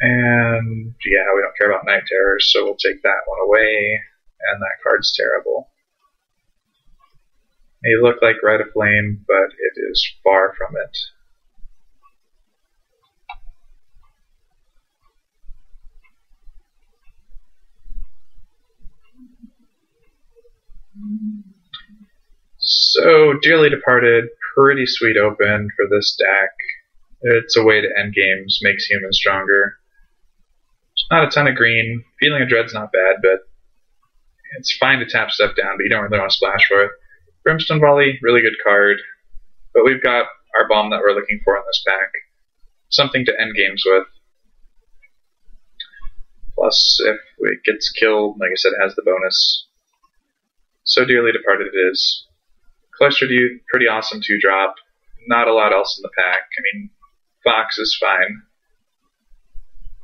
And yeah, we don't care about Night Terrors, so we'll take that one away. And that card's terrible. May look like Rite of Flame, but it is far from it. So, Dearly Departed, pretty sweet open for this deck. It's a way to end games, makes humans stronger. It's not a ton of green. Feeling of Dread's not bad, but it's fine to tap stuff down, but you don't really want to splash for it. Brimstone Volley, really good card, but we've got our bomb that we're looking for in this pack. Something to end games with. Plus, if it gets killed, like I said, it has the bonus. So Dearly Departed it is. Cloistered Youth, pretty awesome 2-drop. Not a lot else in the pack. I mean, Fox is fine.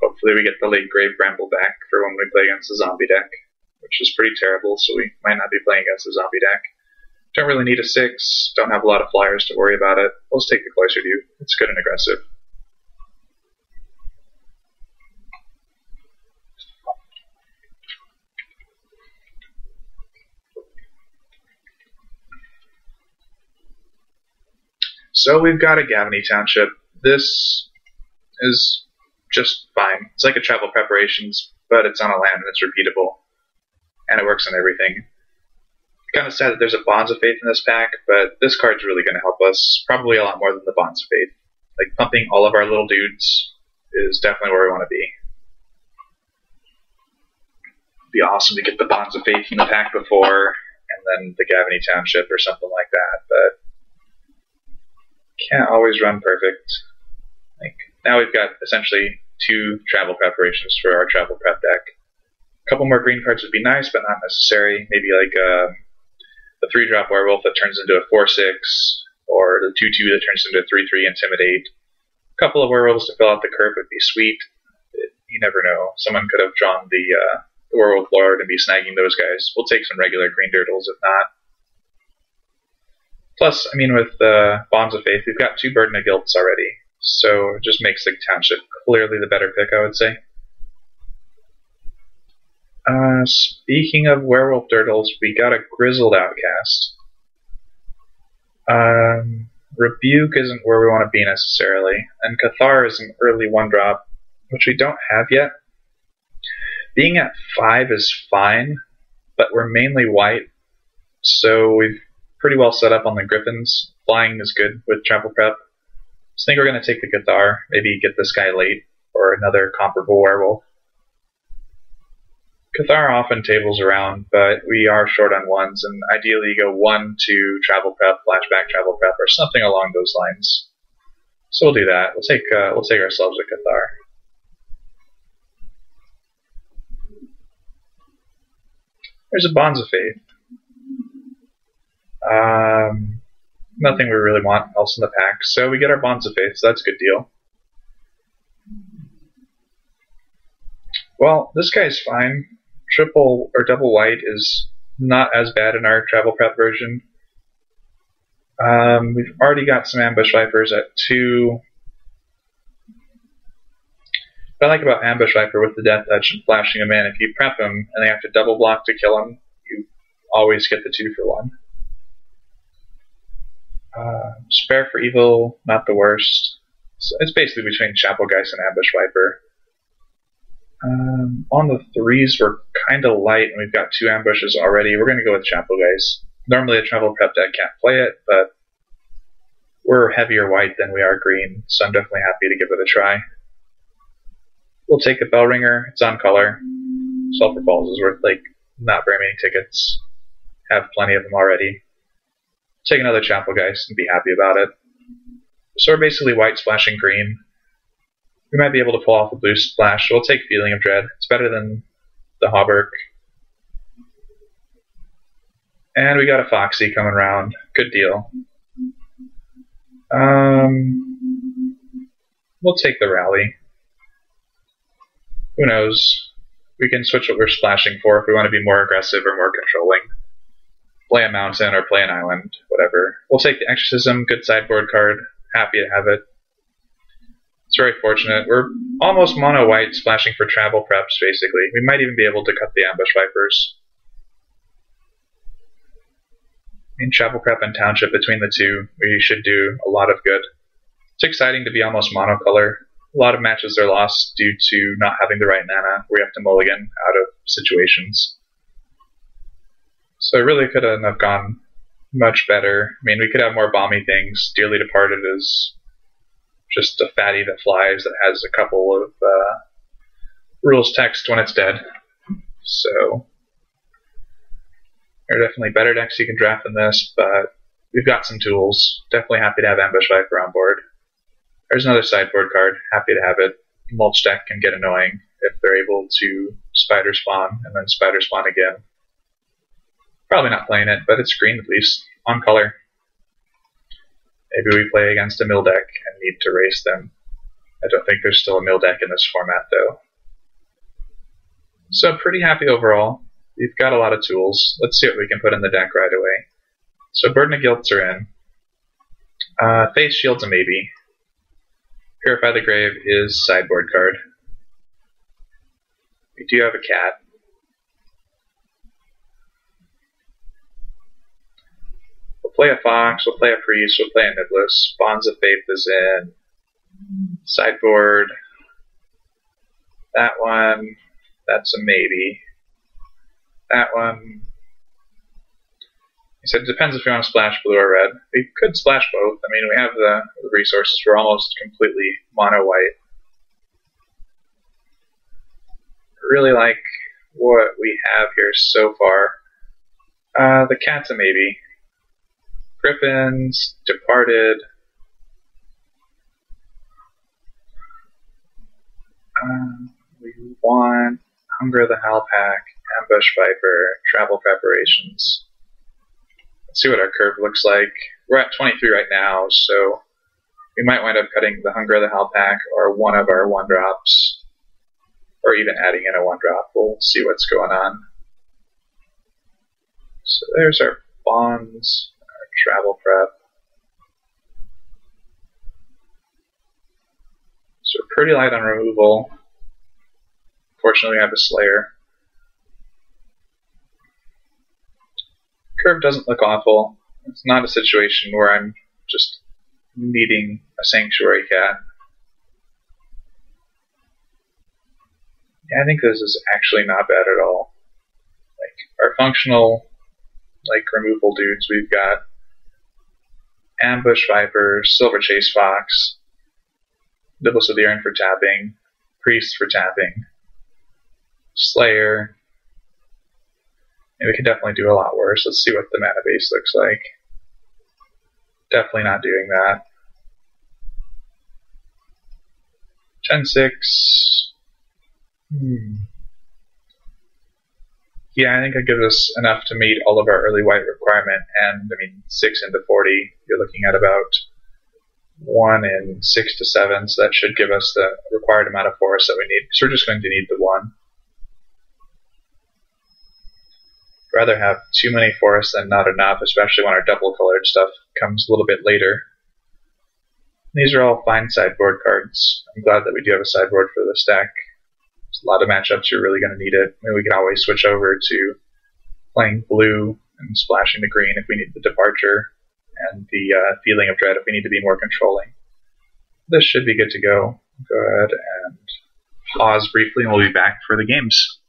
Hopefully we get the late Grave Bramble back for when we play against the zombie deck, which is pretty terrible, so we might not be playing against the zombie deck. Don't really need a 6, don't have a lot of flyers to worry about it. Let's take the Cloistered Youth. It's good and aggressive. So we've got a Gavany Township. This is just fine. It's like a Travel Preparations, but it's on a land and it's repeatable. And it works on everything. Kind of sad that there's a Bonds of Faith in this pack, but this card's really going to help us, probably a lot more than the Bonds of Faith. Like, pumping all of our little dudes is definitely where we want to be. It'd be awesome to get the Bonds of Faith in the pack before, and then the Gavany Township or something like that, but can't always run perfect. Like, now we've got essentially 2 Travel Preparations for our Travel Prep deck. A couple more green cards would be nice, but not necessary. Maybe like the 3-drop Werewolf that turns into a 4/6, or the 2/2 that turns into a 3/3 Intimidate. A couple of Werewolves to fill out the curve would be sweet. You never know. Someone could have drawn the Werewolf Lord and be snagging those guys. We'll take some regular green Dirtles if not. Plus, I mean, with Bonds of Faith, we've got 2 Burden of Guilts already, so it just makes the Township clearly the better pick, I would say. Speaking of Werewolf Dirtles, we got a Grizzled Outcast. Rebuke isn't where we want to be necessarily, and Cathar is an early 1-drop, which we don't have yet. Being at 5 is fine, but we're mainly white, so we've pretty well set up on the Griffins. Flying is good with Travel Prep. So I think we're going to take the Cathar, maybe get this guy late, or another comparable Werewolf. Cathar often tables around, but we are short on 1s, and ideally you go 1 to Travel Prep, Flashback Travel Prep, or something along those lines. So we'll do that. We'll take ourselves a Cathar. There's a Bonds of Faith. Nothing we really want else in the pack, so we get our Bonds of Faith, so that's a good deal. Well, this guy's fine. Triple or double white is not as bad in our Travel Prep version. We've already got some Ambush Vipers at 2. What I like about Ambush Viper with the Death Touch and flashing him in, if you prep him and they have to double block to kill him, you always get the 2 for 1. Spare for Evil, not the worst. So it's basically between Chapelgeist and Ambush Viper. On the 3s, we're kind of light, and we've got 2 ambushes already. We're going to go with Chapelgeist. Normally a Travel Prep deck can't play it, but we're heavier white than we are green, so I'm definitely happy to give it a try. We'll take the Bellringer. It's on color. Sulphur Falls is worth, like, not very many tickets. Have plenty of them already. Take another Chapelgeist and be happy about it. So we're basically white splashing green. We might be able to pull off a blue splash, so we'll take Feeling of Dread. It's better than the Hauberk. And we got a Foxy coming around. Good deal. We'll take the Rally. Who knows? We can switch what we're splashing for if we want to be more aggressive or more controlling. Play a mountain or play an island, whatever. We'll take the Exorcism, good sideboard card. Happy to have it. It's very fortunate. We're almost mono white, splashing for travel preps, basically. We might even be able to cut the ambush vipers. In travel prep and township, between the two, we should do a lot of good. It's exciting to be almost monocolor. A lot of matches are lost due to not having the right mana, where you have to mulligan out of situations. So it really couldn't have gone much better. I mean, we could have more bomby things. Dearly Departed is just a fatty that flies that has a couple of rules text when it's dead. So there are definitely better decks you can draft than this, but we've got some tools. Definitely happy to have Ambush Viper on board. There's another sideboard card. Happy to have it. Mulch deck can get annoying if they're able to spider spawn and then spider spawn again. Probably not playing it, but it's green at least, on color. Maybe we play against a mill deck and need to race them. I don't think there's still a mill deck in this format, though. So pretty happy overall. We've got a lot of tools. Let's see what we can put in the deck right away. So Burden of Guilts are in. Face Shield's a maybe. Purify the Grave is sideboard card. We do have a cat. We'll play a Fox, we'll play a Priest, we'll play a Niblis. Bonds of Faith is in. Sideboard. That one, that's a maybe. That one, he said it depends if you want to splash blue or red. We could splash both. I mean, we have the resources. We're almost completely mono-white. Really like what we have here so far. The cat's a maybe. Griffins, Departed. We want Hunger of the Howlpack, Ambush Viper, Travel Preparations. Let's see what our curve looks like. We're at 23 right now, so we might wind up cutting the Hunger of the Howlpack or one of our 1-drops, or even adding in a 1-drop. We'll see what's going on. So there's our bonds, our travel prep. So we're pretty light on removal. Fortunately, we have a Slayer. Curve doesn't look awful. It's not a situation where I'm just needing a Sanctuary Cat. Yeah, I think this is actually not bad at all. Like, our functional, like, removal dudes, we've got Ambush Viper, Silver Chase Fox, Niblis of the Urn for tapping, Priest for tapping, Slayer. And we could definitely do a lot worse. Let's see what the mana base looks like. Definitely not doing that. 10-6. Yeah, I think I give this enough to meet all of our early white requirement. And, I mean, 6 into 40, you're looking at about 1 in 6 to 7. So that should give us the required amount of forest that we need. So we're just going to need the 1. Rather have too many forests than not enough, especially when our double colored stuff comes a little bit later. These are all fine sideboard cards. I'm glad that we do have a sideboard for this deck. There's a lot of matchups you're really going to need it. I mean, we can always switch over to playing blue and splashing the green if we need the departure, and the feeling of dread if we need to be more controlling. This should be good to go. Go ahead and pause briefly and we'll be back for the games.